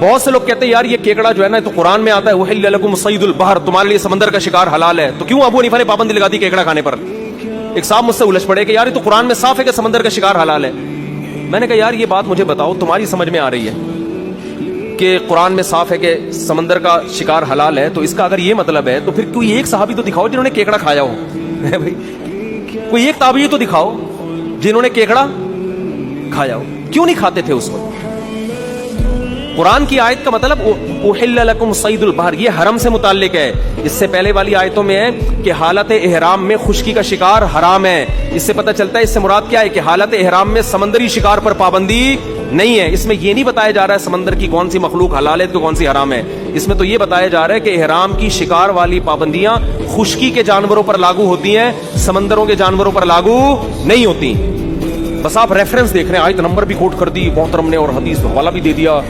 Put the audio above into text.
बहुत से लोग कहते हैं यार ये केकड़ा जो है ना तो कुरान में आता है उहिल्ल लकुम सईदुल बहर, तुम्हारे लिए समंदर का शिकार हलाल है, तो क्यों अबू हनीफा ने पाबंदी लगा दी केकड़ा खाने पर? एक साहब मुझसे उलझ पड़े कि यार ये तो कुरान में साफ है कि समंदर का शिकार हलाल है। मैंने कहा यार ये बात मुझे बताओ, तुम्हारी समझ में आ रही है कि कुरान में साफ है कि समंदर का शिकार हलाल है, तो इसका अगर ये मतलब है तो फिर कोई एक सहाबी तो दिखाओ जिन्होंने केकड़ा खाया हो भाई, कोई एक ताबी तो दिखाओ जिन्होंने केकड़ा खाया हो। क्यों नहीं खाते थे उस वक्त? कुरान की आयत का मतलब उहिल्ल लकुम सईदुल बहर, ये हरम से मुताल्लिक है। इससे पहले वाली आयतों में है कि हालत एहराम में खुश्की का शिकार हराम है। इससे पता चलता है, इससे मुराद क्या है कि हालत एहराम में समंदरी शिकार पर पाबंदी नहीं है। इसमें यह नहीं बताया जा रहा है समंदर की कौन सी मखलूक हलाल है तो कौन सी हराम है। इसमें तो यह बताया जा रहा है कि एहराम की शिकार वाली पाबंदियां खुश्की के जानवरों पर लागू होती हैं, समंदरों के जानवरों पर लागू नहीं होती। बस आप रेफरेंस देख रहे हैं, आयत नंबर भी कोट कर दी मोहतरम ने और हदीस हवाला भी दे दिया।